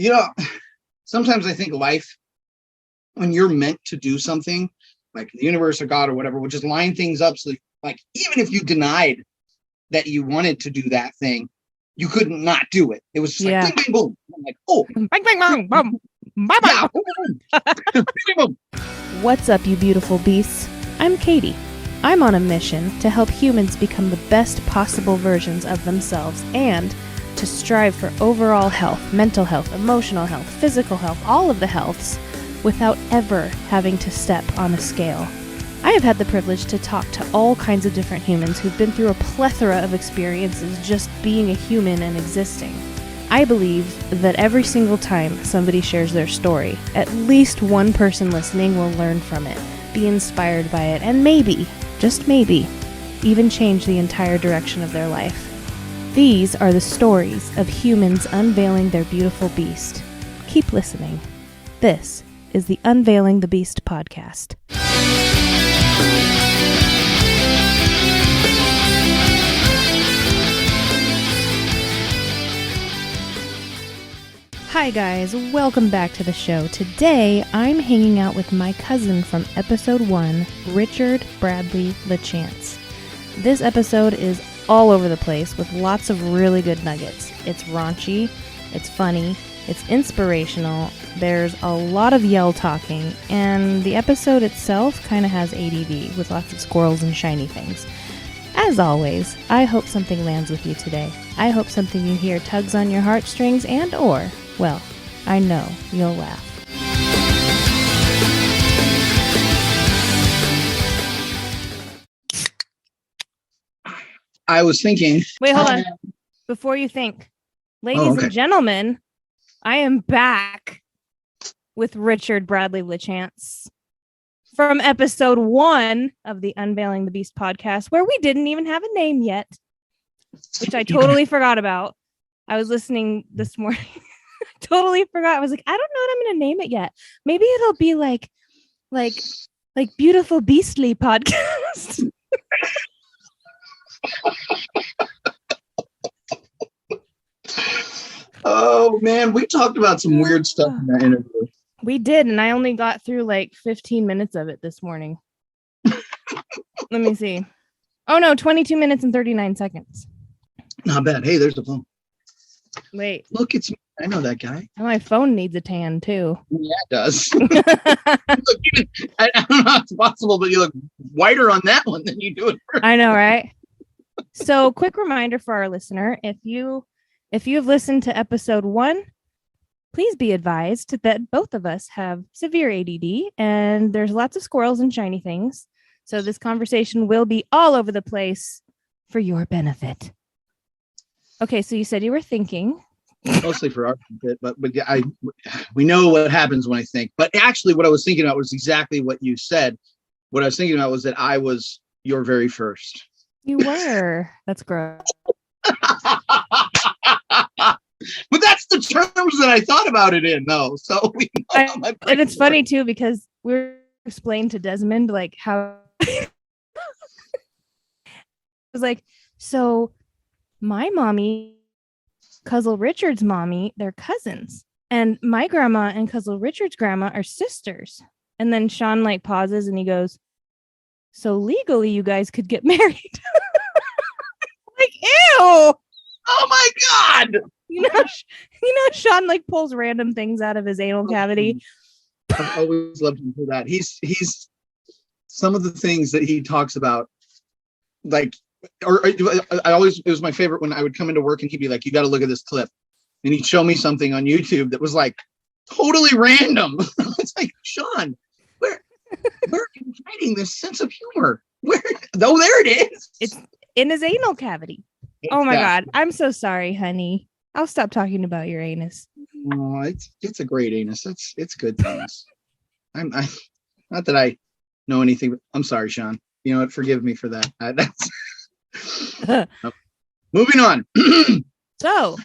You know, sometimes I think life, when you're meant to do something, like the universe or God or whatever, will just line things up. So, like, even if you denied that you wanted to do that thing, you couldn't not do it. It was just like, bing, bing, boom. I'm like, oh, bang, bang, bang, boom. Bye-bye. Yeah. Bing, boom. What's up, you beautiful beasts? I'm Katie. I'm on a mission to help humans become the best possible versions of themselves and to strive for overall health, mental health, emotional health, physical health, all of the healths, without ever having to step on a scale. I have had the privilege to talk to all kinds of different humans who've been through a plethora of experiences just being a human and existing. I believe that every single time somebody shares their story, at least one person listening will learn from it, be inspired by it, and maybe, just maybe, even change the entire direction of their life. These are the stories of humans unveiling their beautiful beast. Keep listening. This is the Unveiling the Beast podcast. Hi guys, welcome back to the show. Today, I'm hanging out with my cousin from episode 1, Richard Bradly LaChance. This episode is all over the place with lots of really good nuggets. It's raunchy, it's funny, it's inspirational, there's a lot of yell talking, and the episode itself kind of has A.D.D with lots of squirrels and shiny things. As always, I hope something lands with you today. I hope something you hear tugs on your heartstrings and or, well, I know you'll laugh. I was thinking. Wait, hold on. Before you think, ladies and gentlemen, I am back with Richard Bradly LaChance from episode 1 of the Unveiling the Beast podcast, where we didn't even have a name yet, which I totally forgot about. I was listening this morning. Totally forgot. I was like, I don't know what I'm going to name it yet. Maybe it'll be like Beautiful Beastly Podcast. Oh man, we talked about some weird stuff in that interview. We did, and I only got through like 15 minutes of it this morning. Let me see. Oh no, 22 minutes and 39 seconds. Not bad. Hey, there's the phone. Wait. Look, it's me. I know that guy. My phone needs a tan too. Yeah, it does. I don't know how it's possible, but you look whiter on that one than you do it. I know, right? So, quick reminder for our listener: if you have listened to episode 1, please be advised that both of us have severe A.D.D, and there's lots of squirrels and shiny things. So this conversation will be all over the place for your benefit. Okay, so you said you were thinking. Mostly for our benefit, but we know what happens when I think. But actually, what I was thinking about was exactly what you said. What I was thinking about was that I was your very first. You were. That's gross. But that's the terms that I thought about it in, though. So and it's funny too because we were explained to Desmond like how it was like, so my mommy, Cousin Richard's mommy, they're cousins, and my grandma and Cousin Richard's grandma are sisters. And then Sean like pauses and he goes, so legally you guys could get married. Like, ew. Oh my God. You know, Sean like pulls random things out of his anal cavity. I've always loved him for that. He's some of the things that he talks about, like, it was my favorite when I would come into work and he'd be like, you got to look at this clip. And he'd show me something on YouTube that was like totally random. It's like, Sean, where are you hiding this sense of humor? There it is. It's in his anal cavity. Oh my God. I'm so sorry, honey. I'll stop talking about your anus. Oh, it's a great anus. It's good things. I'm not that I know anything. I'm sorry, Sean. You know what? Forgive me for that. Moving on. So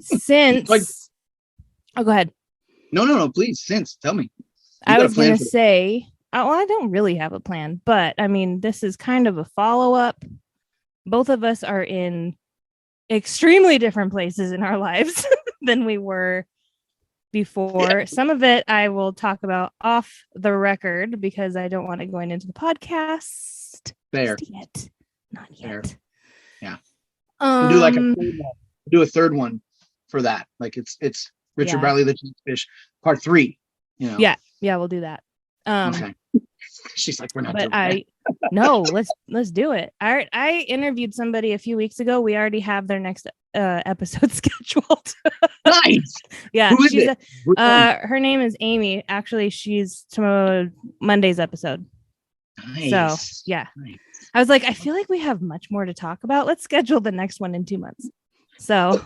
since oh, go ahead. No, please. Tell me. I was going to say, I don't really have a plan, but I mean, this is kind of a follow-up. Both of us are in extremely different places in our lives than we were before. Some of it I will talk about off the record because I don't want it going into the podcast. Fair. Just yet. Not Fair. yet. Yeah. We'll do like a third one for that. Like it's Richard Bradly LaChance Fish part 3. You know. Yeah, we'll do that. Okay. She's like, we're not doing that. No, let's do it. I interviewed somebody a few weeks ago. We already have their next episode scheduled. Nice. Yeah. Who is it? Her name is Amy. Actually, she's tomorrow Monday's episode. Nice. So yeah. Nice. I was like, I feel like we have much more to talk about. Let's schedule the next one in 2 months. So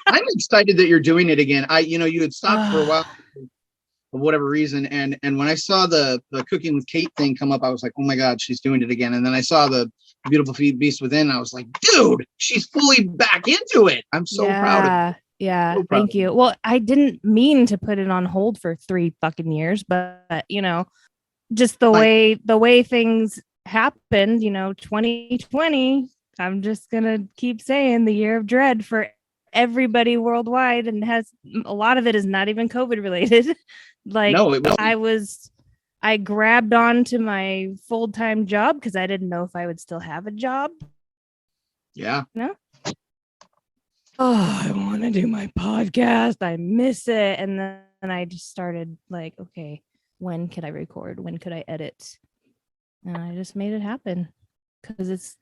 I'm excited that you're doing it again. You had stopped for a while for whatever reason. And when I saw the Cooking with Kate thing come up, I was like, oh my God, she's doing it again. And then I saw the Beautiful Beast Within. I was like, dude, she's fully back into it. I'm so proud of her. Yeah. So thank you. Well, I didn't mean to put it on hold for 3 fucking years, but just the way things happened, 2020, I'm just going to keep saying the year of dread for everybody worldwide, and a lot of it is not even COVID related. Like no, I grabbed on to my full-time job because I didn't know if I would still have a job. Yeah. No. Oh, I want to do my podcast. I miss it. And then I just started like, okay, when could I record? When could I edit? And I just made it happen because it's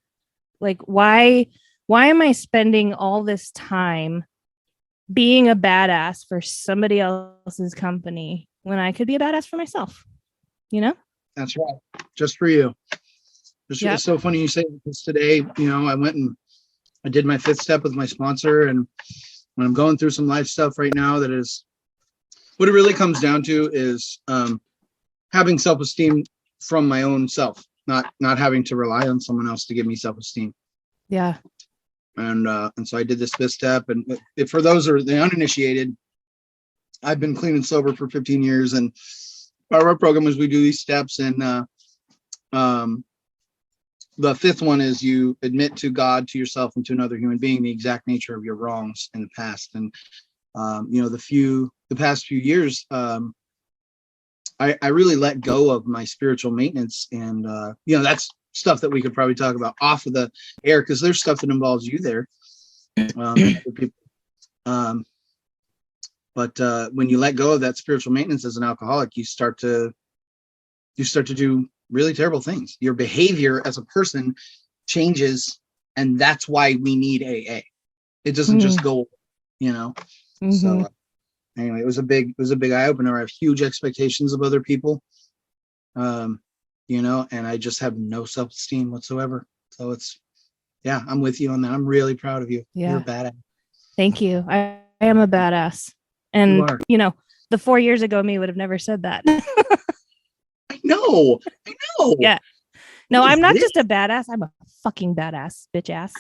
like, why am I spending all this time being a badass for somebody else's company when I could be a badass for myself? That's right. Just for you. It's so funny you say this today. I went and I did my 5th step with my sponsor, and when I'm going through some life stuff right now, that is what it really comes down to is having self-esteem from my own self, not having to rely on someone else to give me self-esteem. Yeah. And so I did this 5th step, and for those who are the uninitiated, I've been clean and sober for 15 years, and part of our program is we do these steps, and the 5th one is you admit to God, to yourself, and to another human being the exact nature of your wrongs in the past. And the past few years, I really let go of my spiritual maintenance, and that's stuff that we could probably talk about off of the air because there's stuff that involves you there. But when you let go of that spiritual maintenance as an alcoholic, you start to do really terrible things. Your behavior as a person changes, and that's why we need AA. It doesn't just go, Mm-hmm. So anyway, it was a big eye opener. I have huge expectations of other people, and I just have no self-esteem whatsoever. So I'm with you on that. I'm really proud of you. Yeah. You're a badass. Thank you. I am a badass. And the 4 years ago me would have never said that. I know. Yeah. No, I'm not just a badass. I'm a fucking badass, bitch ass.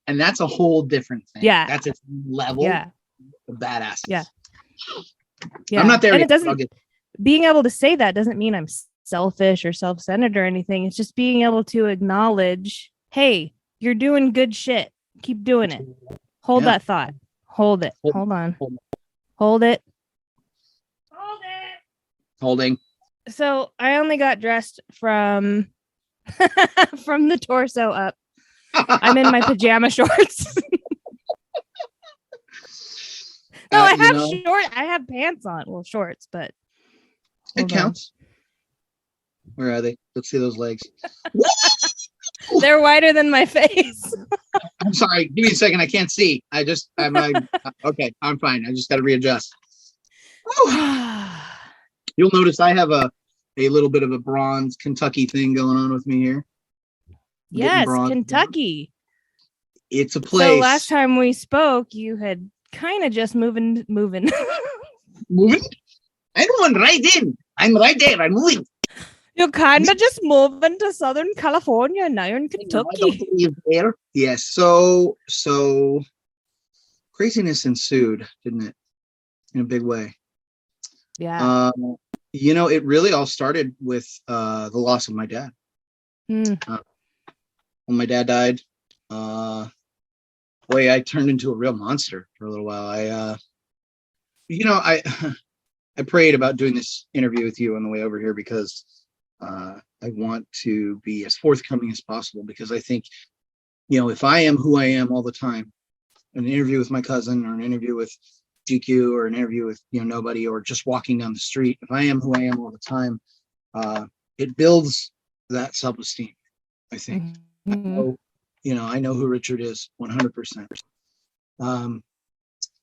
And that's a whole different thing. Yeah. That's a level of badass. Yeah. I'm not there and yet. Being able to say that doesn't mean I'm selfish or self-centered or anything. It's just being able to acknowledge, hey, you're doing good shit. Keep doing it. Hold that thought. Hold it. Hold on. Hold it. Holding. So I only got dressed from the torso up. I'm in my pajama shorts. No, I have I have pants on. Well, shorts, but it counts. Where are they? Let's see those legs. They're wider than my face. I'm sorry. Give me a second. I can't see. I'm okay. I'm fine. I just got to readjust. You'll notice I have a little bit of a bronze Kentucky thing going on with me here. Yes, Kentucky. It's a place. So last time we spoke, you had kind of just moving. Moving? I'm going right in. I'm right there. I'm moving. You're kind of just moving to Southern California and now you're in Kentucky. Yes. So craziness ensued, didn't it? In a big way. Yeah. It really all started with the loss of my dad. When my dad died, boy, I turned into a real monster for a little while. I I prayed about doing this interview with you on the way over here because I want to be as forthcoming as possible, because I think, if I am who I am all the time, an interview with my cousin or an interview with GQ or an interview with, nobody, or just walking down the street, if I am who I am all the time, it builds that self-esteem, I think. Mm-hmm. I know who Richard is 100%.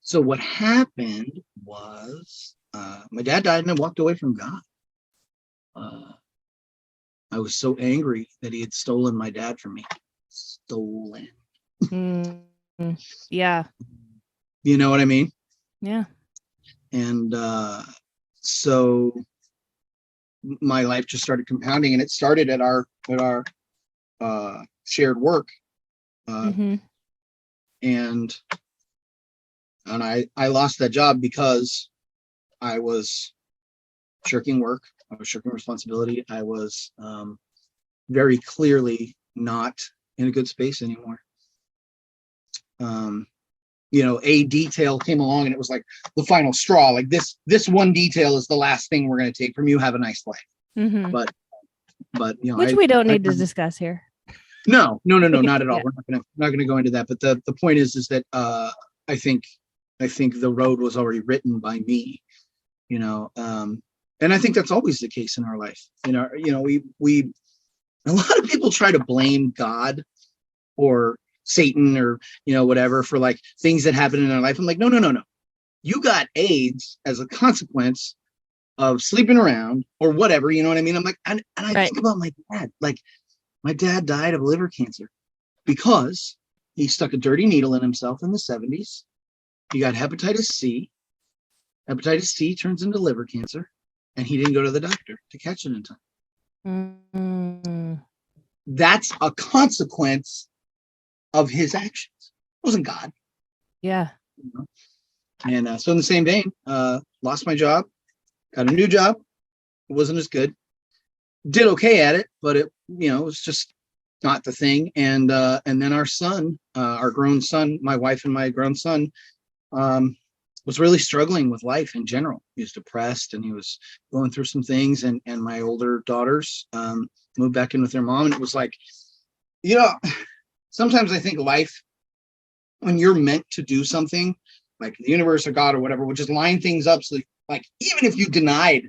So what happened was my dad died and I walked away from God. I was so angry that he had stolen my dad from me. Stolen. Mm-hmm. Yeah. You know what I mean? Yeah. And so my life just started compounding, and it started at our shared work. Mm-hmm. And I lost that job because I was shirking work. I was shirking responsibility. I was very clearly not in a good space anymore. A detail came along and it was like the final straw. Like this one detail is the last thing we're going to take from you. Have a nice life. Mm-hmm. But which we don't need to discuss here. No, not at all. Yeah. We're not gonna go into that. But the point is that I think the road was already written by me, and I think that's always the case in our life. We a lot of people try to blame God or Satan or whatever for like things that happen in our life. I'm like, no. You got AIDS as a consequence of sleeping around or whatever. You know what I mean? I'm like, and I think about my dad. Like, my dad died of liver cancer because he stuck a dirty needle in himself in the 70s. He got hepatitis C. Hepatitis C turns into liver cancer, and he didn't go to the doctor to catch it in time. Mm-hmm. That's a consequence of his actions. It wasn't God. Yeah. And so in the same vein, lost my job, got a new job. It wasn't as good. Did okay at it, but it was just not the thing. And then our son, our grown son, my wife and my grown son, was really struggling with life in general. He was depressed and he was going through some things. And my older daughters moved back in with their mom, and it was like, sometimes I think life, when you're meant to do something, like the universe or God or whatever, will just line things up. So like, even if you denied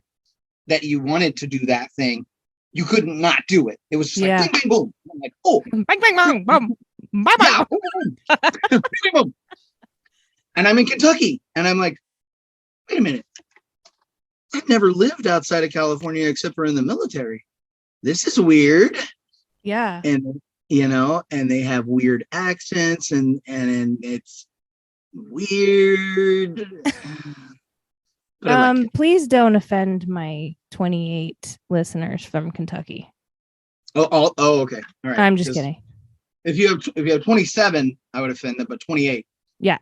that you wanted to do that thing, you couldn't not do it. It was just like, bing, bing, boom. I'm like, oh, bang, bang, bang, boom, bye, bye. Bing, bing, boom. And I'm in Kentucky, and I'm like, wait a minute. I've never lived outside of California except for in the military. This is weird. Yeah. And and they have weird accents, and it's weird. But please don't offend my 28 listeners from Kentucky. Oh, okay. All right. I'm just kidding. If you have 27, I would offend them, but 28. Yeah.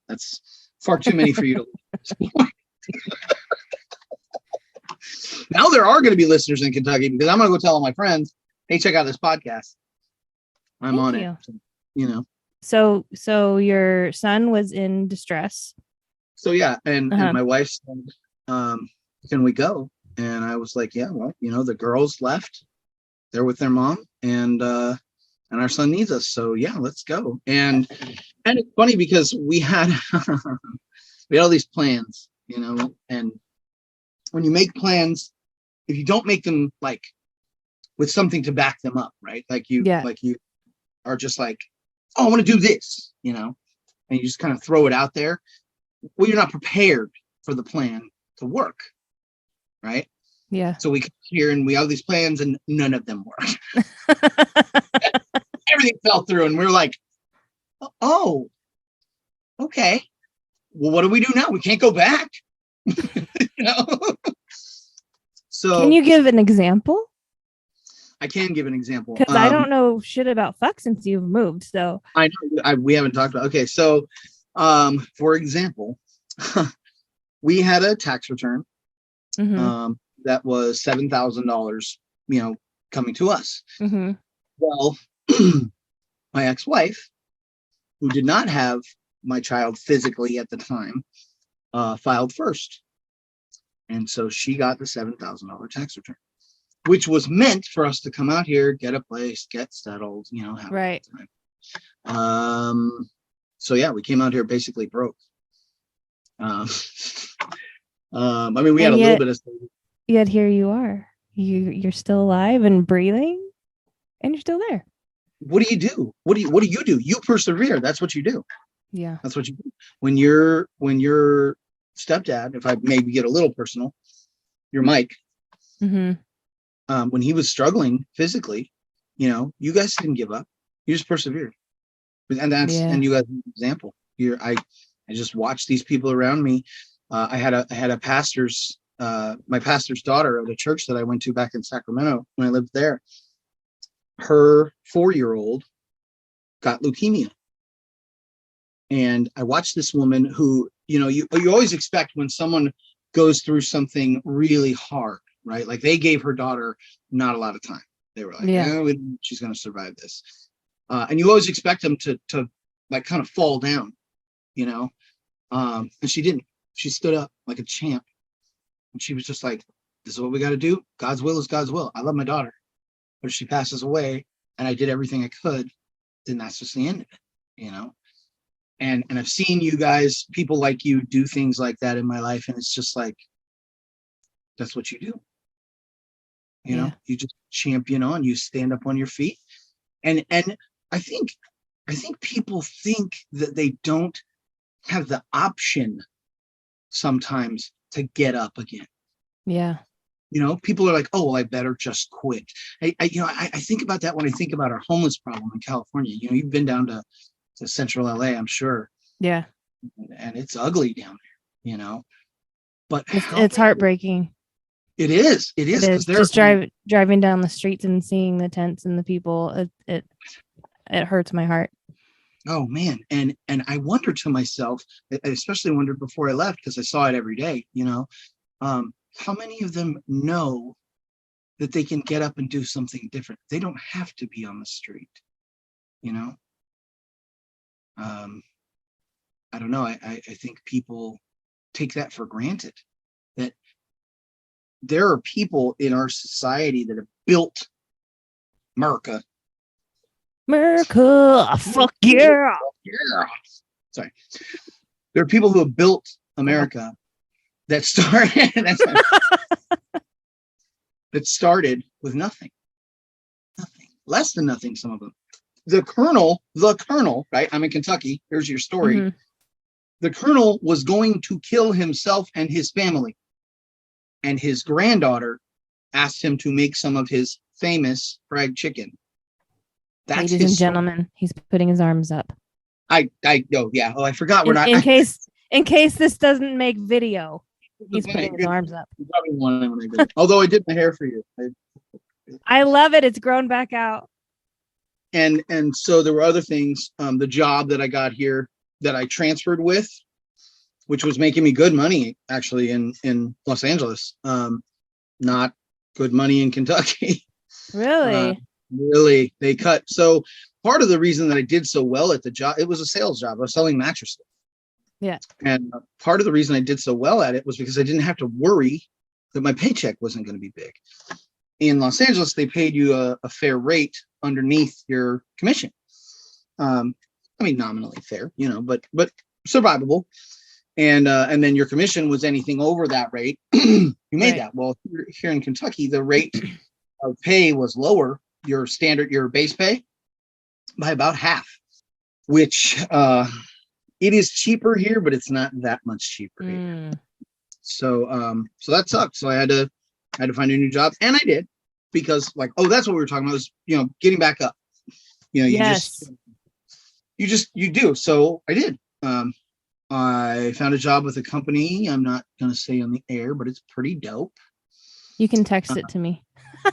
That's far too many for you to Now there are going to be listeners in Kentucky, because I'm going to go tell all my friends, hey, check out this podcast. I'm on it. So your son was in distress. So yeah, and my wife said, can we go? And I was like, yeah, well, the girls left. They're with their mom, and our son needs us. So yeah, let's go. And it's funny because we had all these plans, and when you make plans, if you don't make them like with something to back them up, right? Like you are just like, oh, I want to do this, and you just kind of throw it out there. Well, you're not prepared for the plan to work, right? Yeah. So we come here and we have these plans, and none of them work. Everything fell through, and we're like, oh, okay. Well, what do we do now? We can't go back. So can you give an example? I can give an example, because I don't know shit about fuck since you've moved. So I know we haven't talked about. Okay, so for example, we had a tax return that was $7,000, coming to us. Mm-hmm. Well, my ex-wife who did not have my child physically at the time, filed first. And so she got the $7,000 tax return, which was meant for us to come out here, get a place, get settled, have Right. a good time. So yeah, we came out here basically broke. I mean, we had a little bit of. Yet here you are. You're still alive and breathing, and you're still there. What do you do? What do you do? You persevere. That's what you do. Yeah. That's what you do. When your stepdad, if I maybe get a little personal, your Mike, when he was struggling physically, you guys didn't give up. You just persevered. And you guys are an example. I just watched these people around me. I had a pastor's my pastor's daughter at a church that I went to back in Sacramento when I lived there. Her 4-year-old got leukemia. And I watched this woman who, you always expect when someone goes through something really hard, right? Like they gave her daughter not a lot of time. They were like, she's going to survive this. And you always expect them to like kind of fall down, and she didn't. She stood up like a champ. And she was just like, this is what we got to do. God's will is God's will. I love my daughter. But if she passes away and I did everything I could, then that's just the end of it, And I've seen you guys, people like you, do things like that in my life. And it's just like, that's what you do. You just champion on, you stand up on your feet. And I think people think that they don't have the option sometimes to get up again. Yeah. People are like, oh, well, I better just quit. I think about that when I think about our homeless problem in California. You've been down to central LA, I'm sure. Yeah. And it's ugly down there, but it's heartbreaking. It is because they're just driving down the streets and seeing the tents and the people. It hurts my heart. Oh man. And I wonder to myself, I especially wondered before I left, because I saw it every day, how many of them know that they can get up and do something different? They don't have to be on the street, I don't know. I think people take that for granted, that there are people in our society that have built America. Fuck yeah. Sorry. There are people who have built America that started with nothing, less than nothing. Some of them. The colonel, right? I'm in Kentucky. Here's your story. Mm-hmm. The colonel was going to kill himself and his family. And his granddaughter asked him to make some of his famous fried chicken. That's Ladies and gentlemen, he's putting his arms up. I know, yeah. Oh, I forgot we're not. In case this doesn't make video, he's putting his arms up. You probably wanted it when I did it. Although I did my hair for you. I love it. It's grown back out. And so there were other things. The job that I got here that I transferred with, which was making me good money actually in Los Angeles. Not good money in Kentucky. Really? Really, they cut. So part of the reason that I did so well at the job, it was a sales job. I was selling mattresses. Yeah. And part of the reason I did so well at it was because I didn't have to worry that my paycheck wasn't going to be big. In Los Angeles, they paid you a fair rate underneath your commission. I mean, nominally fair, but survivable. And then your commission was anything over that rate. You made that. Well, here in Kentucky, the rate of pay was lower. Your base pay by about half, which it is cheaper here, but it's not that much cheaper here. So that sucked. So I had to find a new job, and I did, because that's what we were talking about, was getting back up. You do. So I did. I found a job with a company. I'm not going to say on the air, but it's pretty dope. You can text it to me.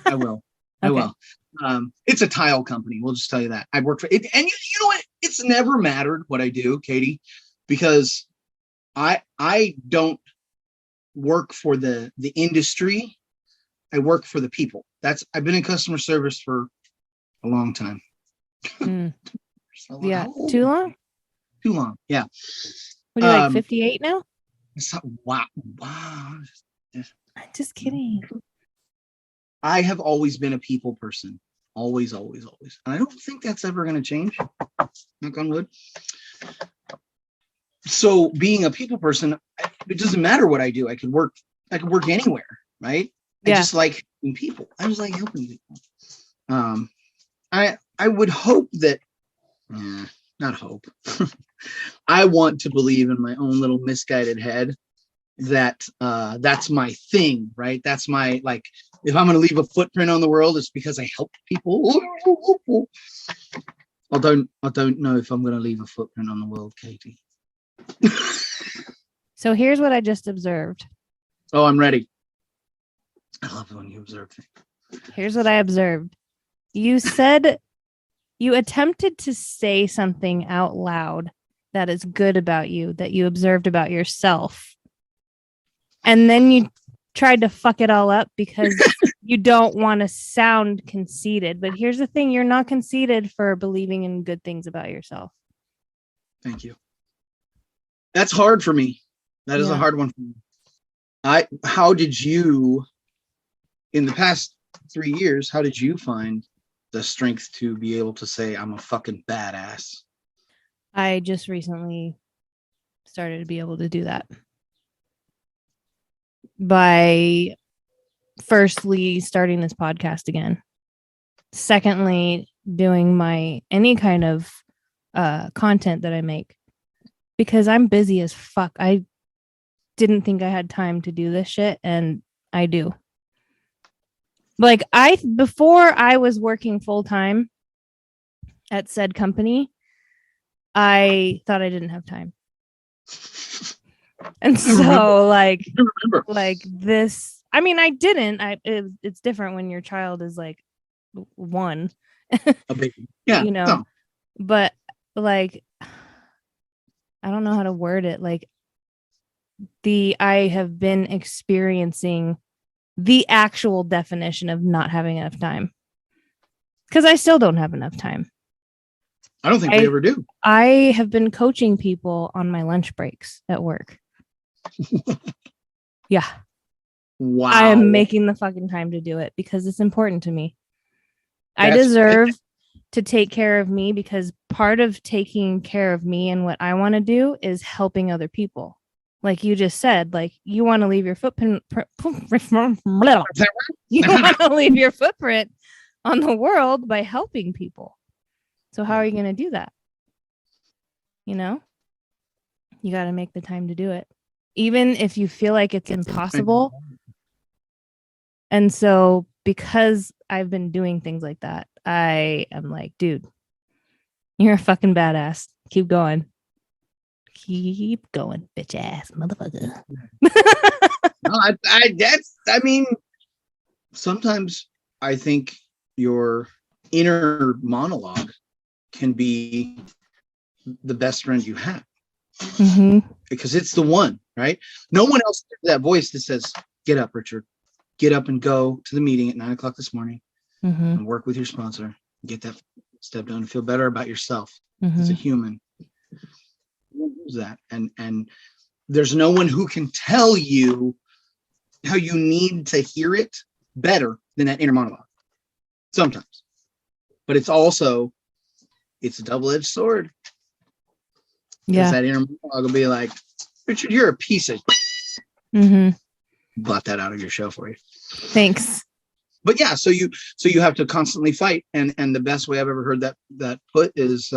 I will. I will. It's a tile company. We'll just tell you that. I work for it. And you know what? It's never mattered what I do, Katie, because I don't work for the industry. I work for the people. I've been in customer service for a long time. Yeah. Too long? too long. Yeah. What are you like 58 now? Wow. Just kidding. I have always been a people person. Always. And I don't think that's ever going to change. Knock on wood. So being a people person, it doesn't matter what I do. I could work anywhere, right? Yeah. I just like helping people. I just like helping people. I would hope that, not hope. I want to believe in my own little misguided head that that's my thing, right? That's my, like, if I'm going to leave a footprint on the world, it's because I help people. I don't know if I'm going to leave a footprint on the world, Katie. So here's what I just observed. Oh, I'm ready. I love it when you observe things. Here's what I observed. You said you attempted to say something out loud that is good about you, that you observed about yourself. And then you tried to fuck it all up because you don't want to sound conceited. But here's the thing. You're not conceited for believing in good things about yourself. Thank you. That's hard for me. That is a hard one for me. How did you, in the past 3 years, how did you find the strength to be able to say, I'm a fucking badass? I just recently started to be able to do that. By firstly starting this podcast again. Secondly, doing my any kind of content that I make. Because I'm busy as fuck. I didn't think I had time to do this shit, and I do. Like, before I was working full time at said company, I thought I didn't have time. And so, like this, I mean, I didn't. It's different when your child is like 1. A baby. Yeah. You know, no. But like, I don't know how to word it. Like, I have been experiencing the actual definition of not having enough time. Because I still don't have enough time. I don't think we ever do. I have been coaching people on my lunch breaks at work. Yeah. Wow. I am making the fucking time to do it because it's important to me. I deserve to take care of me because part of taking care of me and what I want to do is helping other people. Like you just said, like you want to leave your footprint. You want to leave your footprint on the world by helping people. So how are you going to do that? You know, you got to make the time to do it, even if you feel like it's impossible. And so because I've been doing things like that, I am like, dude, you're a fucking badass. Keep going. Keep going, bitch ass motherfucker. No, I mean, sometimes I think your inner monologue can be the best friend you have. Mm-hmm. Because it's the one, right? No one else has that voice that says, get up, Richard. Get up and go to the meeting at 9:00 this morning and work with your sponsor. Get that step done and feel better about yourself as a human. That and there's no one who can tell you how you need to hear it better than that inner monologue. Sometimes, but it's a double-edged sword. Yeah, that inner monologue will be like, Richard, you're a piece of. Blot that out of your show for you. Thanks. But yeah, so you have to constantly fight, and the best way I've ever heard that put is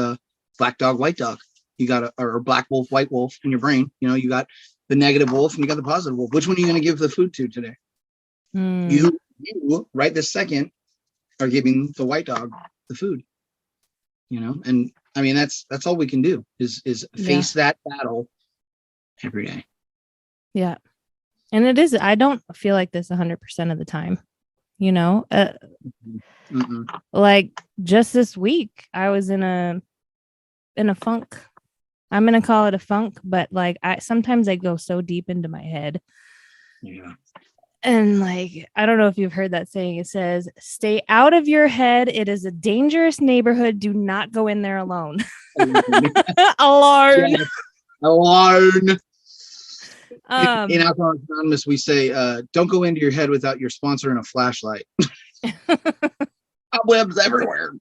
black dog, white dog. You got or black wolf, white wolf in your brain. You know, you got the negative wolf and you got the positive wolf. Which one are you going to give the food to today? You right this second are giving the white dog the food. You know, and I mean that's all we can do is face that battle every day. Yeah. And it is, I don't feel like this 100% of the time, you know, like just this week, I was in a funk. I'm going to call it a funk, but like sometimes I go so deep into my head And like, I don't know if you've heard that saying. It says, "Stay out of your head. It is a dangerous neighborhood. Do not go in there alone." Alone. Yeah, alone. In Um, Alcoholics Anonymous, we say, don't go into your head without your sponsor and a flashlight. Cobwebs everywhere.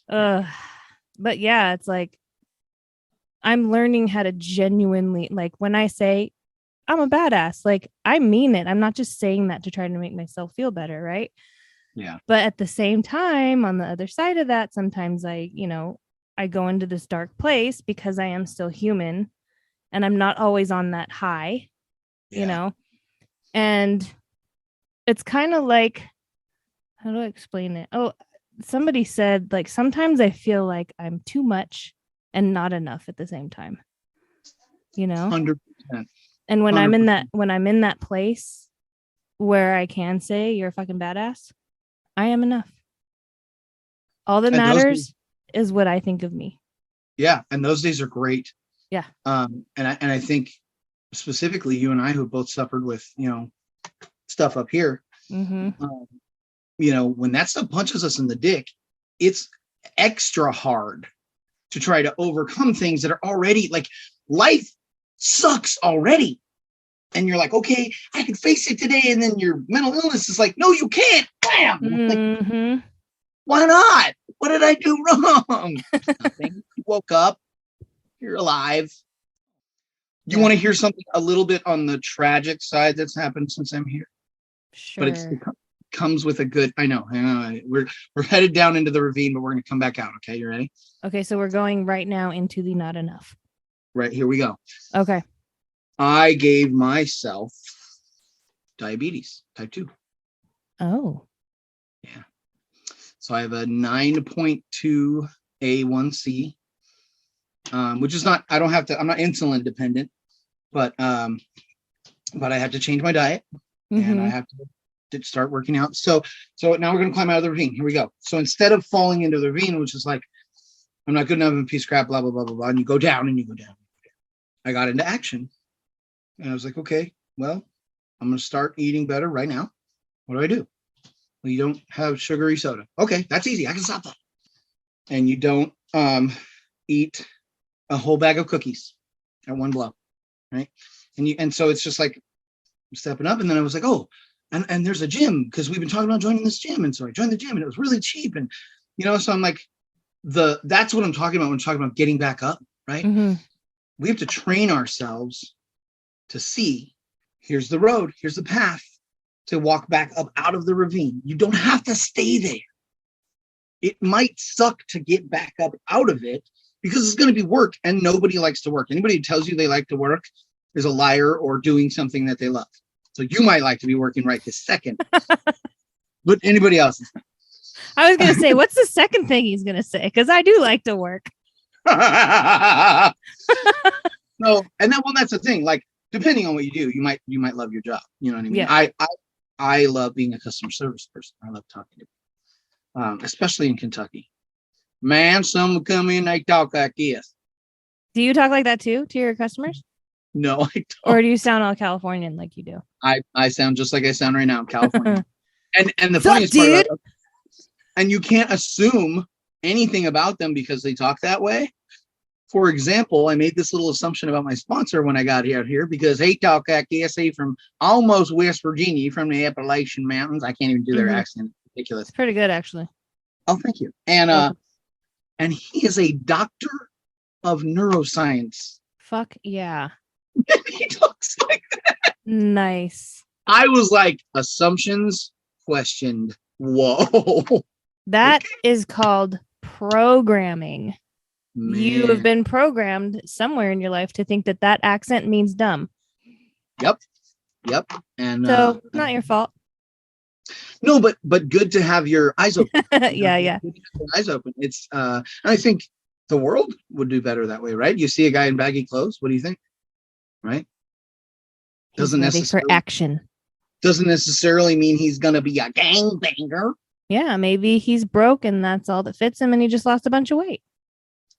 but yeah, it's like I'm learning how to genuinely, like, when I say I'm a badass, like, I mean it. I'm not just saying that to try to make myself feel better, right? Yeah. But at the same time, on the other side of that, sometimes I go into this dark place because I am still human and I'm not always on that high, and it's kind of like, how do I explain it? Oh, somebody said, like, sometimes I feel like I'm too much and not enough at the same time, 100%. And when 100%. I'm in that place where I can say you're a fucking badass, I am enough. All that matters is what I think of me. Yeah, and those days are great. Yeah. And I think specifically you and I, who both suffered with stuff up here. Mm-hmm. When that stuff punches us in the dick, it's extra hard to try to overcome things that are already, like, life sucks already. And you're like, okay, I can face it today. And then your mental illness is like, no, you can't. Bam. Mm-hmm. Like, why not? What did I do wrong? Nothing. You woke up. You're alive. You want to hear something a little bit on the tragic side that's happened since I'm here? Sure. But it comes with a good, I know. We're headed down into the ravine, but we're going to come back out. Okay, you ready? Okay, so we're going right now into the not enough. Right, here we go. Okay. I gave myself diabetes, type 2. Oh. Yeah. So I have a 9.2 A1C, which is not, I'm not insulin dependent, but I have to change my diet, and I have to start working out. So now we're going to climb out of the ravine. Here we go. So instead of falling into the ravine, which is like, I'm not good enough, I'm a piece of crap, blah, blah, blah, blah, blah, and you go down and you go down. I got into action, and I was like, okay, well, I'm going to start eating better right now. What do? Well, you don't have sugary soda. Okay, that's easy. I can stop that. And you don't eat a whole bag of cookies at one blow, right? And so it's just like stepping up. And then I was like, oh, and there's a gym, because we've been talking about joining this gym. And so I joined the gym, and it was really cheap. And so I'm like, that's what I'm talking about when I'm talking about getting back up, right? Mm-hmm. We have to train ourselves to see, here's the road, here's the path to walk back up out of the ravine. You don't have to stay there. It might suck to get back up out of it, because it's going to be work, and nobody likes to work. Anybody who tells you they like to work is a liar or doing something that they love. So you might like to be working right this second, but anybody else is not. I was going to say, what's the second thing he's going to say? Because I do like to work. So, that's the thing. Like, depending on what you do, you might love your job. You know what I mean? Yeah. I love being a customer service person. I love talking to people, especially in Kentucky. Man, someone come in, they talk like this. Do you talk like that too to your customers? No, I don't. Or do you sound all Californian like you do? I sound just like I sound right now in California. and the Sup, funniest part dude? about it, and you can't assume anything about them because they talk that way. For example, I made this little assumption about my sponsor when I got out here, because he talk like this, from almost West Virginia, from the Appalachian Mountains. I can't even do their accent. It's ridiculous. It's pretty good, actually. Oh, thank you. And he is a doctor of neuroscience. Fuck yeah. He talks like that. Nice. I was like, assumptions questioned. Whoa. That is called programming. Man. You have been programmed somewhere in your life to think that accent means dumb. Yep. And so not your fault. No, but good to have your eyes open. Yeah. Good to have your eyes open. It's and I think the world would do better that way, right? You see a guy in baggy clothes, what do you think? Right? He's ready for action. Doesn't necessarily mean he's gonna be a gangbanger. Yeah, maybe he's broke and that's all that fits him, and he just lost a bunch of weight.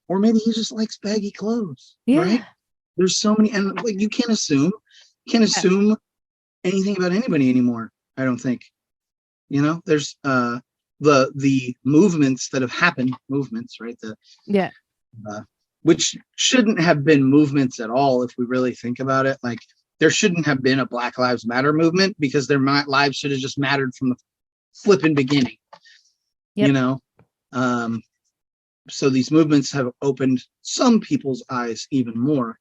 Or maybe he just likes baggy clothes. Yeah. Right? There's so many, and like, you can't assume. anything about anybody anymore. I don't think. There's the movements that have happened, right? Yeah. Which shouldn't have been movements at all if we really think about it. Like, there shouldn't have been a Black Lives Matter movement because their lives should have just mattered from the flipping beginning. Yep. So these movements have opened some people's eyes even more.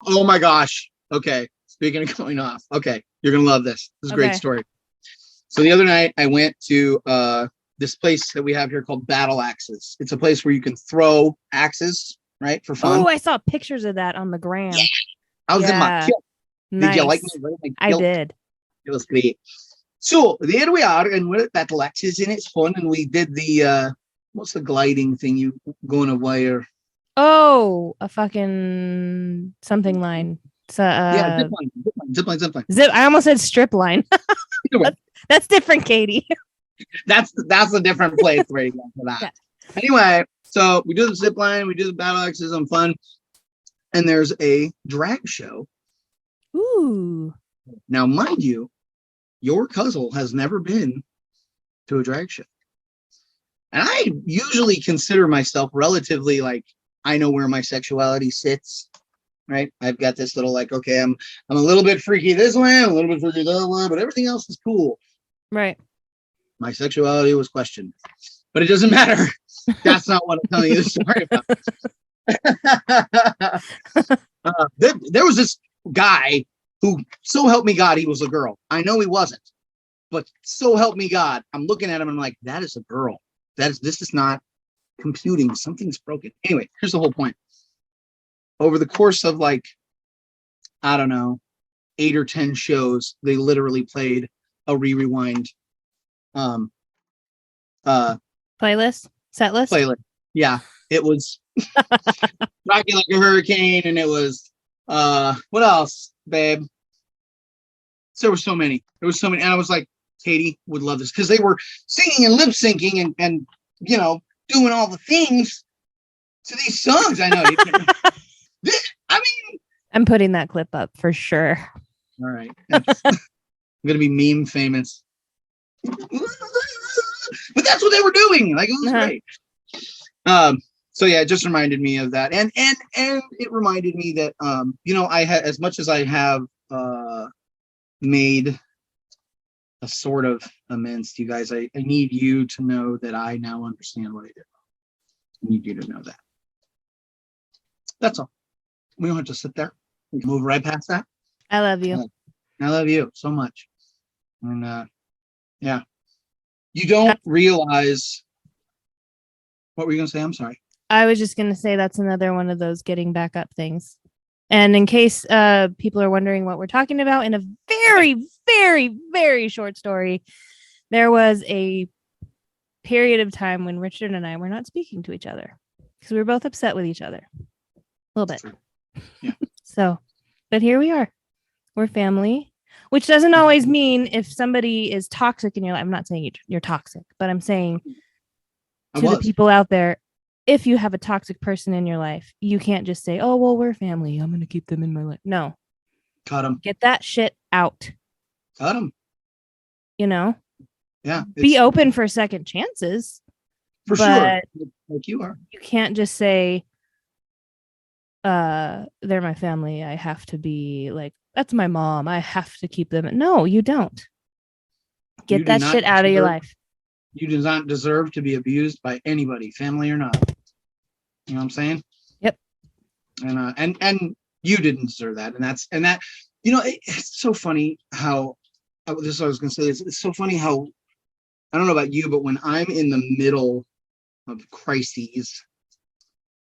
Oh my gosh. Okay. Speaking of going off. Okay. You're going to love this. This is a great story. So the other night I went to this place that we have here called Battle Axes. It's a place where you can throw axes, right? For fun. Oh, I saw pictures of that on the gram. Yeah. I was in my kilt. Nice. Did you like me? I did. It was great. So there we are, and we're at Battle Axes, and it's fun. And we did the what's the gliding thing? You go on a wire. Oh, a fucking something line. So, yeah, zip line. I almost said strip line. That's different, Katie. That's a different place where you go for that. Yeah. Anyway, so we do the zip line, we do the Battle Axes on fun, and there's a drag show. Ooh. Now, mind you, your cousin has never been to a drag show. And I usually consider myself relatively like, I know where my sexuality sits, right? I've got this little like, okay, I'm a little bit freaky this way, I'm a little bit freaky that way, but everything else is cool. Right. My sexuality was questioned, but it doesn't matter. That's not what I'm telling you the story about. There was this guy who, so help me God, he was a girl. I know he wasn't, but so help me God, I'm looking at him and I'm like, that is a girl. This is not computing. Something's broken. Anyway, here's the whole point. Over the course of like, I don't know, 8 or 10 shows, they literally played a rewind playlist, set list. Yeah, it was Rocky Like a Hurricane, and it was what else, babe? There were so many. And I was like, Katie would love this because they were singing and lip syncing and doing all the things to these songs. I know. I mean, I'm putting that clip up for sure. All right. I'm gonna be meme famous. But that's what they were doing. Like, it was great. So yeah, it just reminded me of that. And it reminded me that I had, as much as I have made a sort of amends to you guys, I need you to know that I now understand what I did. I need you to know that. That's all. We don't have to sit there. We can move right past that. I love you. I love you so much. And yeah. You don't realize. What were you going to say? I'm sorry. I was just going to say that's another one of those getting back up things. And in case people are wondering what we're talking about, in a very, very, very short story, there was a period of time when Richard and I were not speaking to each other because we were both upset with each other a little bit. Yeah. So, but here we are. We're family, which doesn't always mean if somebody is toxic in your life. I'm not saying you're toxic, but I'm saying to the people out there, if you have a toxic person in your life, you can't just say, oh, well, we're family, I'm going to keep them in my life. No. Cut them. Get that shit out. Cut them. Yeah. Be open for second chances. For sure. Like you are. You can't just say, they're my family. I have to be like, that's my mom. I have to keep them. No, you don't. Get that shit out of your life. You do not deserve to be abused by anybody, family or not. You know what I'm saying? Yep. And you didn't deserve that. And that, it's so funny how, this is what I was going to say, it's so funny how, I don't know about you, but when I'm in the middle of crises,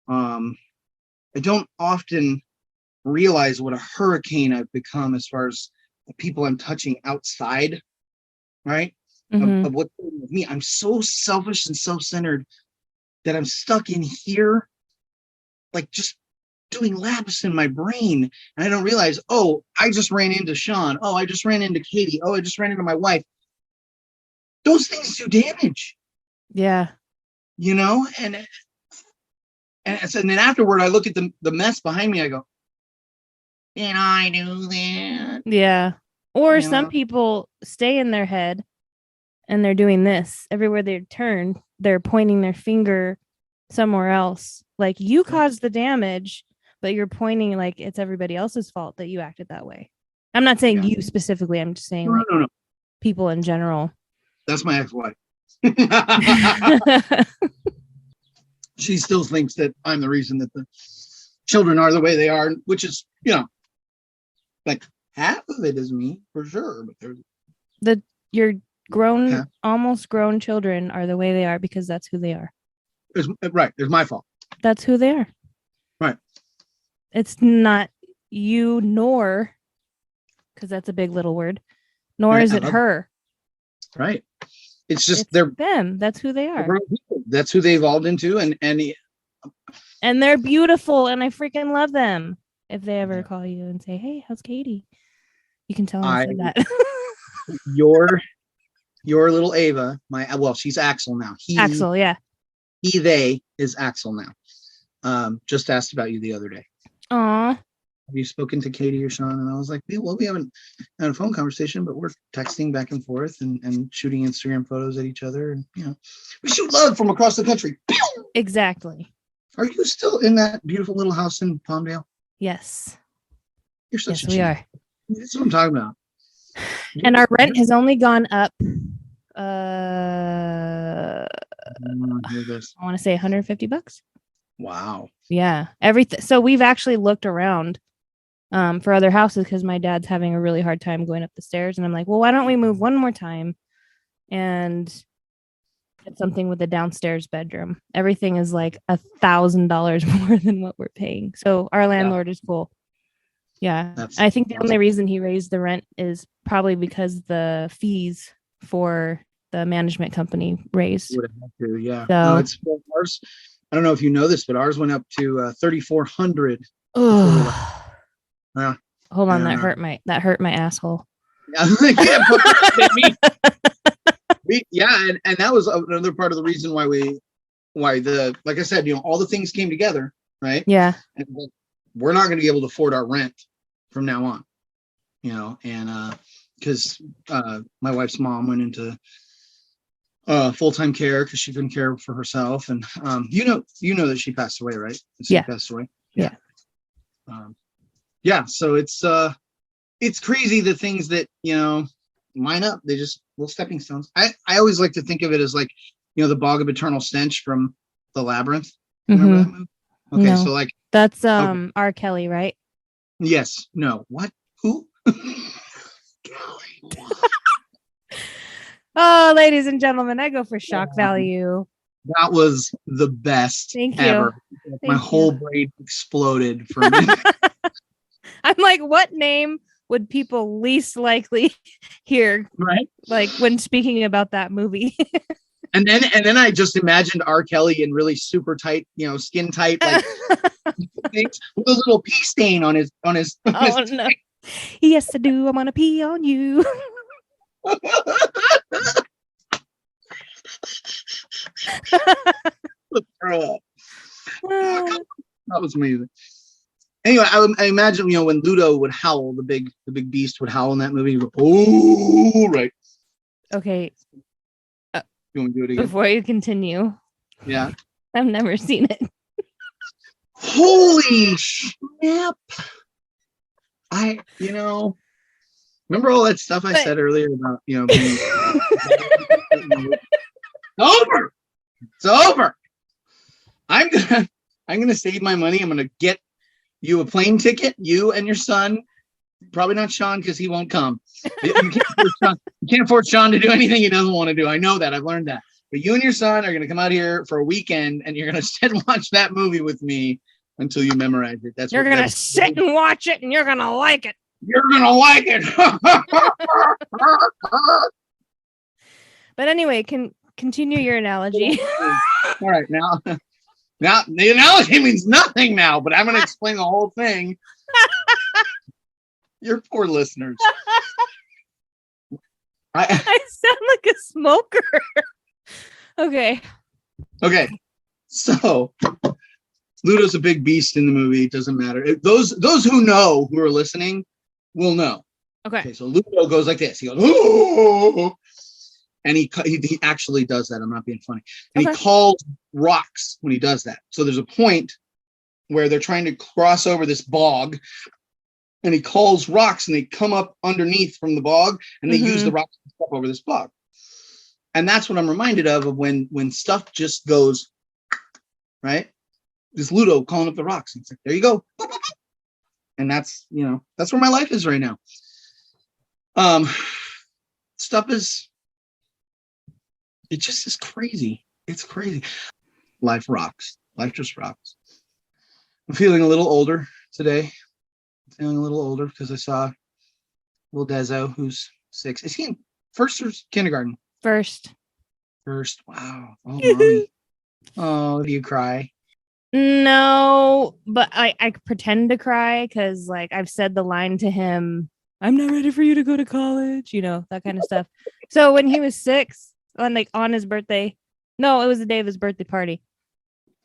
I don't often realize what a hurricane I've become as far as the people I'm touching outside, right? Of what's going on with me. I'm so selfish and self-centered that I'm stuck in here, like just doing laps in my brain. And I don't realize, oh, I just ran into Sean. Oh, I just ran into Katie. Oh, I just ran into my wife. Those things do damage. Yeah. And then afterward, I look at the mess behind me. I go, did I do that? Yeah. Or some people stay in their head and they're doing this everywhere they turn. They're pointing their finger somewhere else. Like you caused the damage, but you're pointing like it's everybody else's fault that you acted that way. I'm not saying you specifically. I'm just saying no. People in general. That's my ex-wife. She still thinks that I'm the reason that the children are the way they are, which is, like half of it is me for sure. But your grown, almost grown children are the way they are because that's who they are. Right. There's my fault. That's who they are. Right. It's not you nor, because that's a big little word, nor is it her. Right. It's just they're them. That's who they are. That's who they evolved into. And they're beautiful. And I freaking love them. If they ever call you and say, hey, how's Katie? You can tell them I said that. your little Ava, she's Axel now. Axel, yeah. They is Axel now. Just asked about you the other day. Aw. Have you spoken to Katie or Sean? And I was like, we haven't had a phone conversation, but we're texting back and forth and shooting Instagram photos at each other. And, we shoot love from across the country. Exactly. Are you still in that beautiful little house in Palmdale? Yes. You're such we are. That's what I'm talking about. And our rent has only gone up. I want to say $150. Wow. Yeah. Everything. So we've actually looked around for other houses because my dad's having a really hard time going up the stairs. And I'm like, well, why don't we move one more time and get something with a downstairs bedroom? Everything is like $1,000 more than what we're paying. So our landlord is cool. Yeah. I think the only reason he raised the rent is probably because the fees for the management company raised. Would have to, yeah. So, no, it's ours. I don't know if you know this, but ours went up to $3,400. Yeah. Hold on, that hurt my asshole. And that was another part of the reason why like I said, all the things came together, right? Yeah. And we're not going to be able to afford our rent from now on, and because my wife's mom went into full-time care because she couldn't care for herself, and you know that she passed away, right? She passed away. Yeah. So it's crazy the things that line up. They just little stepping stones. I always like to think of it as like the bog of eternal stench from the Labyrinth. Remember that movie? Okay, no. So like that's R. Kelly, right? Yes. No. What? Who? Oh, ladies and gentlemen, I go for shock value. That was the best ever. My whole brain exploded for a minute. I'm like, what name would people least likely hear? Right. Like when speaking about that movie. And then I just imagined R. Kelly in really super tight, skin tight, like things with a little pee stain on his. Oh no! Yes, I do. I'm gonna pee on you. That was amazing. Anyway, I imagine when Ludo would howl, the big beast would howl in that movie. Go, oh, right. Okay. You want to do it again? Before you continue. Yeah. I've never seen it. Holy snap. Remember all that stuff I said earlier about, being over. It's over. I'm gonna save my money. I'm gonna get you a plane ticket, you and your son. Probably not Sean because he won't come. You can't afford Sean to do anything he doesn't want to do. I know that. I've learned that. But you and your son are going to come out here for a weekend, and you're going to sit and watch that movie with me until you memorize it. You're going to sit and watch it, and you're going to like it. You're going to like it. But anyway, continue your analogy. All right, now the analogy means nothing now, but I'm going to explain the whole thing. Your poor listeners. I sound like a smoker. Okay. So Ludo's a big beast in the movie. It doesn't matter. Those who know, who are listening, will know. Okay. So Ludo goes like this. He goes, oh, and he actually does that. I'm not being funny. And he calls rocks when he does that. So there's a point where they're trying to cross over this bog, and he calls rocks, and they come up underneath from the bog, and they use the rocks to step over this bog. And that's what I'm reminded of when stuff just goes right. This Ludo calling up the rocks. And it's like, there you go. And that's where my life is right now. Stuff is, it just is crazy. It's crazy. Life rocks. Life just rocks. I'm feeling a little older today. Feeling a little older because I saw little Dezo, who's 6. Is he in first or kindergarten? First. Wow. Oh, mommy. Oh, do you cry? No, but I pretend to cry because like I've said the line to him, I'm not ready for you to go to college, that kind of stuff. So when he was 6, on his birthday, no, it was the day of his birthday party,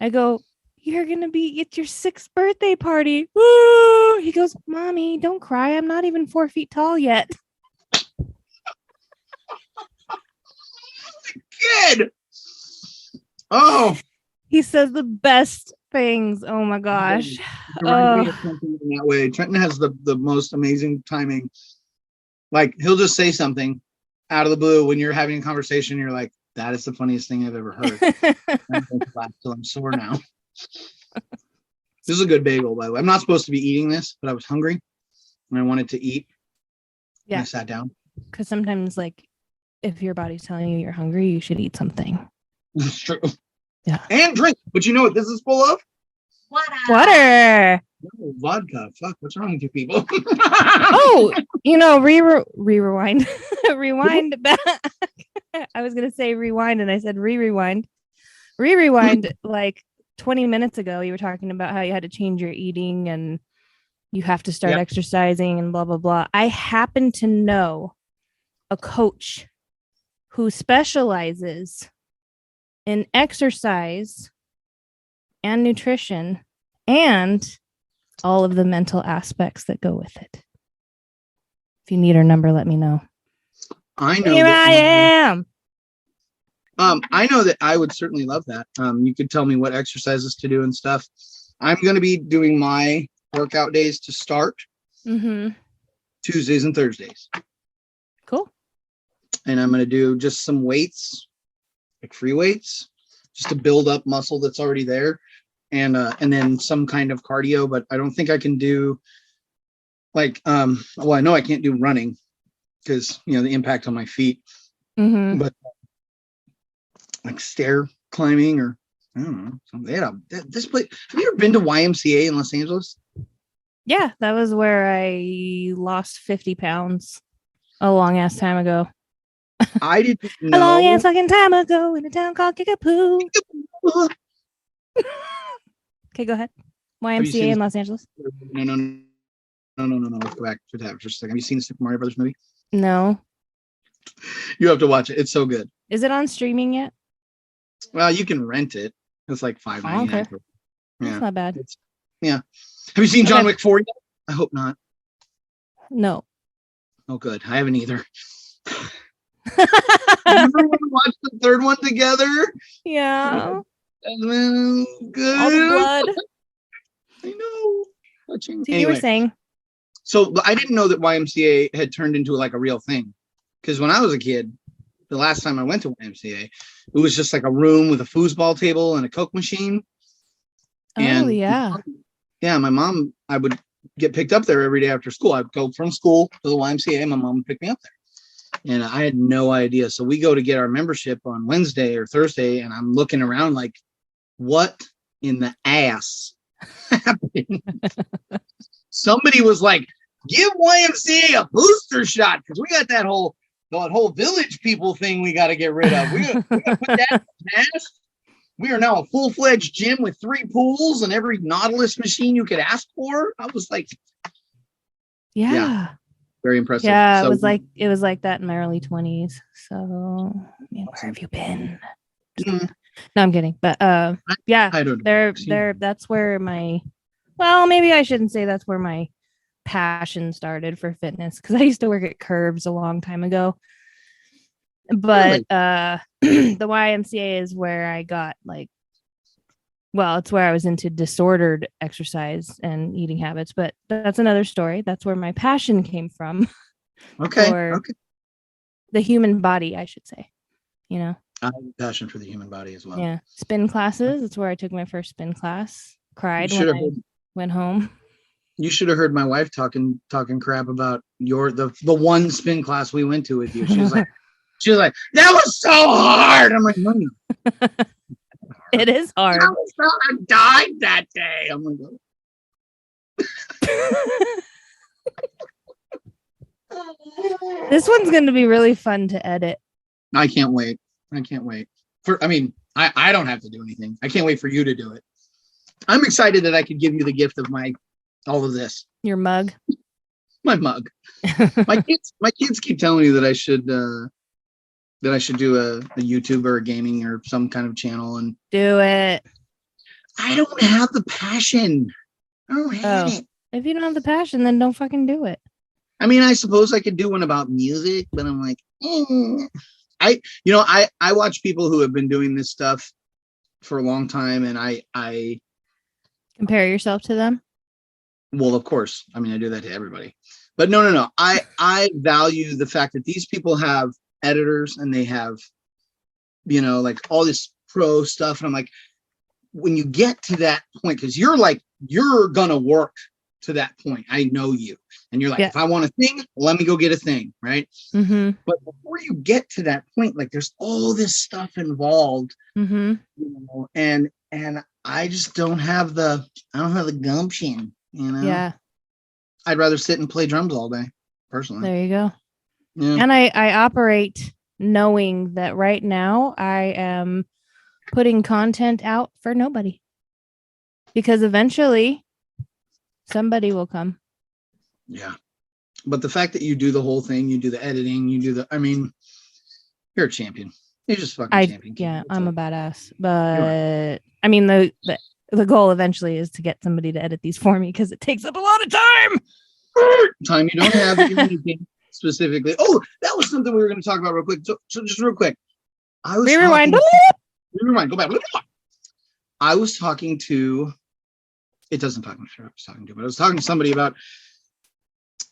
I go, you're gonna be at your 6th birthday party. Woo! He goes, Mommy, don't cry. I'm not even 4 feet tall yet. Kid. Oh. He says the best things. Oh my gosh. In that way. Trenton has the most amazing timing. Like he'll just say something out of the blue when you're having a conversation. You're like, that is the funniest thing I've ever heard. I'm going to laugh till I'm sore now. This is a good bagel, by the way. I'm not supposed to be eating this, but I was hungry and I wanted to eat. Yeah. I sat down. Because sometimes, like, if your body's telling you you're hungry, you should eat something. That's true. Yeah. And drink. But you know what this is full of? Water. No, vodka. Fuck, what's wrong with you people? Rewind. Rewind back. I was going to say rewind and I said rewind. Rewind like 20 minutes ago, you were talking about how you had to change your eating and you have to start exercising and blah, blah, blah. I happen to know a coach who specializes in exercise and nutrition and all of the mental aspects that go with it. If you need her number, let me know. I know. Here I am. I know that I would certainly love that. You could tell me what exercises to do and stuff. I'm going to be doing my workout days to start Tuesdays and Thursdays. Cool. And I'm going to do just some weights, like free weights, just to build up muscle that's already there. And then some kind of cardio, but I don't think I can do like, I know I can't do running because, the impact on my feet, but like stair climbing or I don't know. They had this place. Have you ever been to YMCA in Los Angeles? Yeah, that was where I lost 50 pounds a long ass time ago. I didn't know. A long ass fucking time ago in a town called Kickapoo. Okay, go ahead. YMCA in Los Angeles. No. Let's go back to that for a second. Have you seen the Super Mario Brothers movie? No. You have to watch it. It's so good. Is it on streaming yet? Well, you can rent it. It's like $5.99. Okay. That's not bad. Have you seen John Wick 4 yet? I hope not. No. Oh, good. I haven't either. Remember when we watched the third one together? Yeah. Good. All the blood. I know. So you were saying? So I didn't know that YMCA had turned into like a real thing. Because when I was a kid, the last time I went to YMCA, it was just like a room with a foosball table and a Coke machine. Yeah, my mom, I would get picked up there every day after school. I'd go from school to the YMCA and my mom would pick me up there. And I had no idea. So we go to get our membership on Wednesday or Thursday, and I'm looking around like, what in the ass happened? Somebody was like, give YMCA a booster shot because we got that whole village people thing we got to get rid of. We got to put that in the past. We are now a full-fledged gym with 3 pools and every Nautilus machine you could ask for. I was like, yeah, very impressive. Yeah, so, it was like that in my early 20s. So, where have you been? No, I'm kidding. But that's where maybe I shouldn't say that's where my passion started for fitness, because I used to work at Curves a long time ago. But the YMCA is where I got like, well, it's where I was into disordered exercise and eating habits, but that's another story. That's where my passion came from. Okay. For the human body, I should say. You know, I have a passion for the human body as well. Yeah. Spin classes. That's where I took my first spin class. Cried when I went home. You should have heard my wife talking crap about the one spin class we went to with you. She was like, that was so hard. I'm like, money. It is hard. I died that day. I'm like, this one's going to be really fun to edit. I can't wait. I don't have to do anything. I can't wait for you to do it. I'm excited that I could give you the gift of all of this. Your mug. My mug. My kids keep telling me that I should do a YouTube or a gaming or some kind of channel and do it. I don't have the passion. I don't have it. If you don't have the passion, then don't fucking do it. I mean, I suppose I could do one about music, but I'm like, I watch people who have been doing this stuff for a long time, and I compare yourself to them. Well, of course. I mean, I do that to everybody, but no. I value the fact that these people have editors and they have, like all this pro stuff. And I'm like, when you get to that point, because you're gonna work to that point. I know you. And you're like, if I want a thing, let me go get a thing. Right. Mm-hmm. But before you get to that point, like there's all this stuff involved, mm-hmm. And I just don't have the gumption, Yeah. I'd rather sit and play drums all day, personally. There you go. Yeah. And I operate knowing that right now I am putting content out for nobody, because eventually somebody will come. Yeah. But the fact that you do the whole thing, you do the editing, you're a champion. You're just fucking champion. Yeah, I'm a badass. But I mean, the goal eventually is to get somebody to edit these for me, because it takes up a lot of time. Time you don't have specifically. Oh, that was something we were going to talk about real quick. So just real quick. Rewind. Go back. I was talking to, it doesn't talk about who I was talking to, but I was talking to somebody about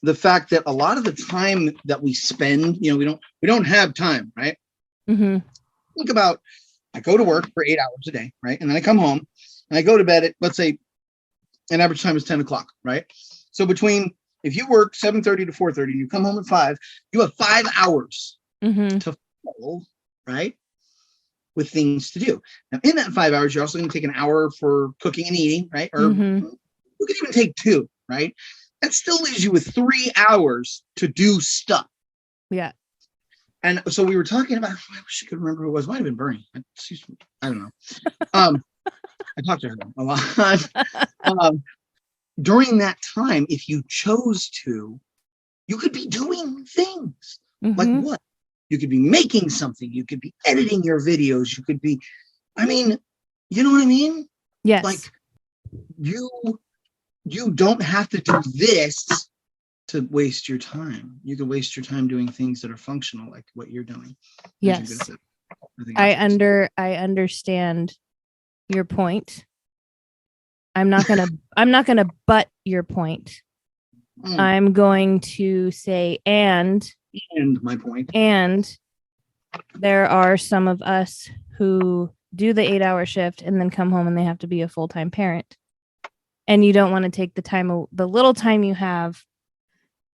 the fact that a lot of the time that we spend, we don't have time, right? Mm-hmm. Think about, I go to work for 8 hours a day, right? And then I come home and I go to bed at, let's say, an average time is 10 o'clock, right? So if you work 7:30 to 4:30 and you come home at 5, you have 5 hours mm-hmm. to fill, right? With things to do. Now, in that 5 hours, you're also going to take an hour for cooking and eating, right? Or mm-hmm. you could even take 2, right? That still leaves you with 3 hours to do stuff. Yeah. And so we were talking about, I wish I could remember who it was. Might have been Bernie. I don't know. I talked to her a lot. During that time, if you chose to, you could be doing things. Mm-hmm. Like what? You could be making something. You could be editing your videos. You could be, you know what I mean? Yes. Like you don't have to do this to waste your time. You can waste your time doing things that are functional, like what you're doing. Yes. I understand your point. I'm not gonna butt your point. I'm going to say and my point. And there are some of us who do the 8-hour shift and then come home and they have to be a full-time parent. And you don't want to take the little time you have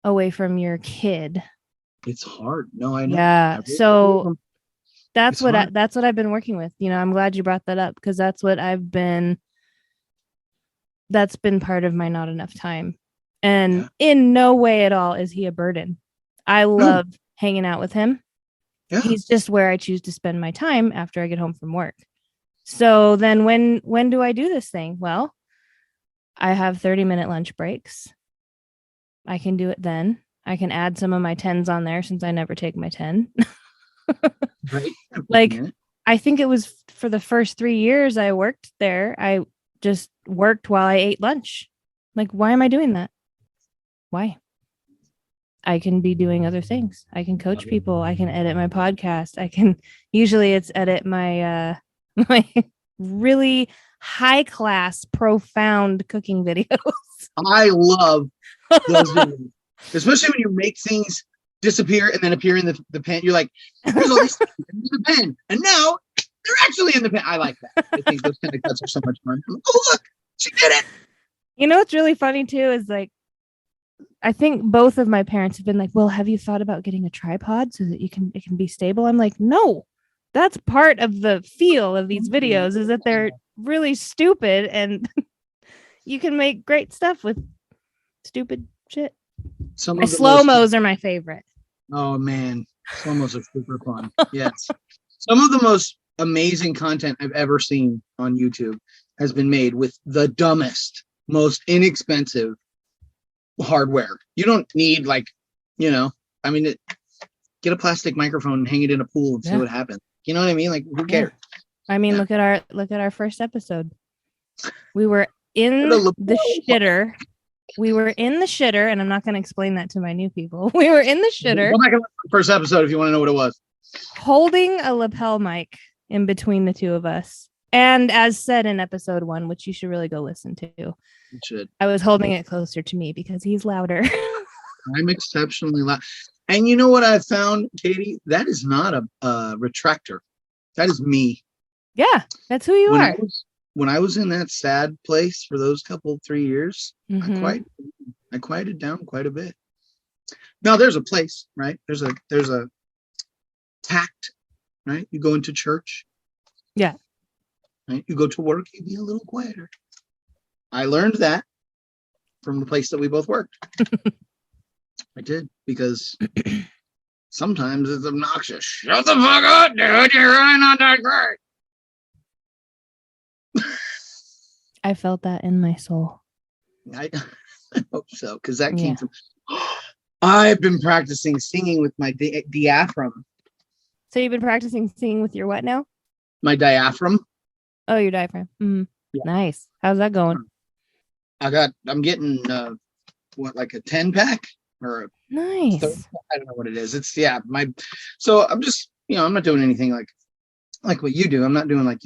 away from your kid. It's hard. No, I know. Yeah. So that's what I've been working with. I'm glad you brought that up, because that's been part of my not enough time. And in no way at all is he a burden. I love hanging out with him. Yeah. He's just where I choose to spend my time after I get home from work. So then when do I do this thing? Well, I have 30-minute lunch breaks. I can do it then. I can add some of my 10s on there, since I never take my 10. Right. Like, I think it was for the first 3 years I worked there, I just worked while I ate lunch. Like, why am I doing that? Why? I can be doing other things. I can coach people. I can edit my podcast. I can usually it's edit my my really high class, profound cooking videos. I love those videos, especially when you make things disappear and then appear in the pan. You're like, here's all these things in the pan, and now they're actually in the pan. I like that. I think those kind of cuts are so much fun. Oh, look, she did it. You know what's really funny too is like, I think both of my parents have been like, well, have you thought about getting a tripod so that it can be stable? I'm like, no, that's part of the feel of these videos is that they're really stupid and you can make great stuff with stupid shit. Some My of the slow-mos are my favorite. Oh man, slow-mos are super fun. Yes. Some of the most amazing content I've ever seen on YouTube has been made with the dumbest, most inexpensive hardware. You don't need get a plastic microphone and hang it in a pool and see what happens. You know what I mean? Like, who cares? I mean, look at our first episode. We were in the shitter. We were in the shitter, and I'm not going to explain that to my new people. We were in the shitter. Go back and look at the first episode if you want to know what it was. Holding a lapel mic in between the two of us. And as said in episode 1, which you should really go listen to. You should. I was holding it closer to me because he's louder. I'm exceptionally loud. And you know what I found, Katie? That is not a retractor. That is me. Yeah, that's who you are. When I was in that sad place for those 3 years, I quieted down quite a bit. Now there's a place, right? There's a tact, right? You go into church. Yeah. Right? You go to work, you be a little quieter. I learned that from the place that we both worked. I did, because sometimes it's obnoxious. Shut the fuck up, dude. You're really not that great. I felt that in my soul. I hope so, because that came from. I've been practicing singing with my diaphragm. So you've been practicing singing with your what now? My diaphragm. Oh, your diaphragm. Mm-hmm. Yeah. Nice. How's that going? I'm getting like a 10-pack or a nice. 30, I don't know what it is. It's so I'm just, I'm not doing anything like what you do. I'm not doing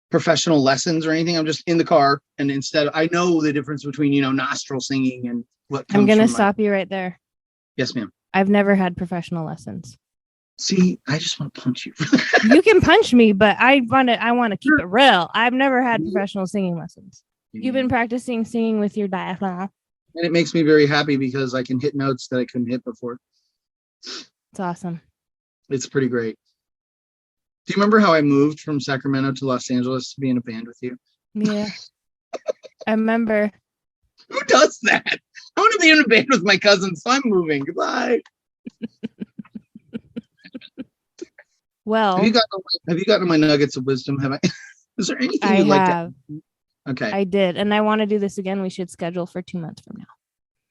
professional lessons or anything. I'm just in the car, and instead I know the difference between, nostril singing and what comes. I'm going to stop you right there. Yes, ma'am. I've never had professional lessons. See, I just want to punch you. You can punch me, but I want to keep it real. I've never had professional singing lessons. You've been practicing singing with your diaphragm. And it makes me very happy because I can hit notes that I couldn't hit before. It's awesome. It's pretty great. Do you remember how I moved from Sacramento to Los Angeles to be in a band with you? Yeah. I remember. Who does that? I want to be in a band with my cousins, so I'm moving. Goodbye. Well, have you gotten my nuggets of wisdom? Have I? Is there anything you'd like to? Okay, I did, and I want to do this again. We should schedule for 2 months from now.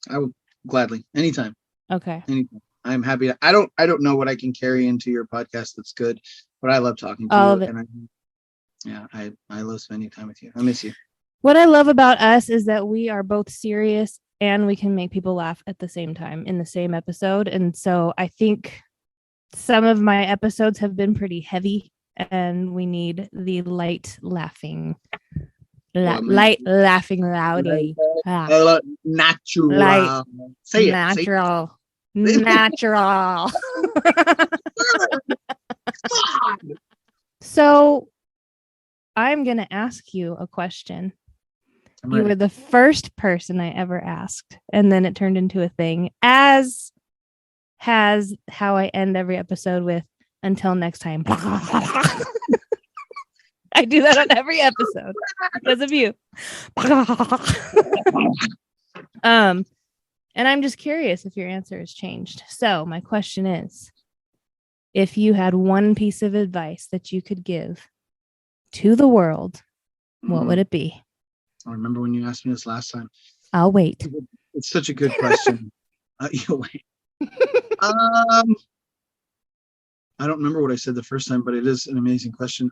I would gladly, anytime. Okay. Anytime. I'm happy to. I don't know what I can carry into your podcast that's good, but I love talking to all you. Of it. And I love spending time with you. I miss you. What I love about us is that we are both serious and we can make people laugh at the same time in the same episode. And so I think some of my episodes have been pretty heavy, and we need the light laughing. Light laughing loudly. Natural. Light, say it. natural. Natural. So I'm going to ask you a question. You were the first person I ever asked, and then it turned into a thing, as has how I end every episode with, until next time. I do that on every episode because of you. And I'm just curious if your answer has changed. So my question is, if you had one piece of advice that you could give to the world, what would it be? I remember when you asked me this last time. I'll wait. It's such a good question. You'll wait. I don't remember what I said the first time, but it is an amazing question.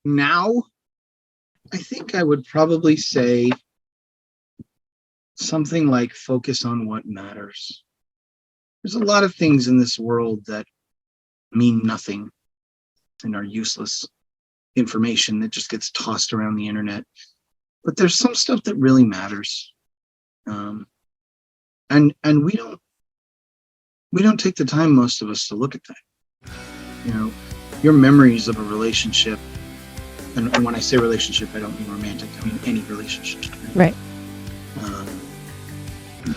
Now, I think I would probably say something like focus on what matters. There's a lot of things in this world that mean nothing and are useless information that just gets tossed around the internet. But there's some stuff that really matters. And we don't take the time, most of us, to look at that. You know, your memories of a relationship, and when I say relationship, I don't mean romantic, I mean any relationship. Right.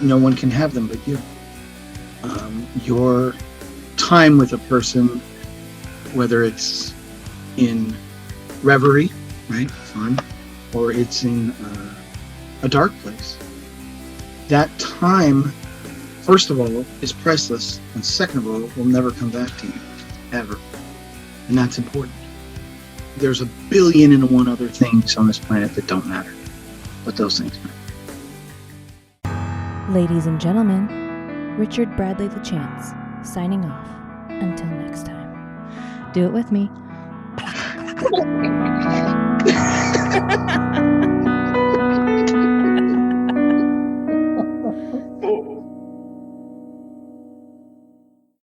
No one can have them but you. Your time with a person, whether it's in reverie, right, fun, or it's in a dark place, that time, first of all, is priceless, and second of all, will never come back to you, ever. And that's important. There's 1,000,000,001 other things on this planet that don't matter, but those things matter. Ladies and gentlemen, Richard Bradly LaChance, signing off. Until next time. Do it with me.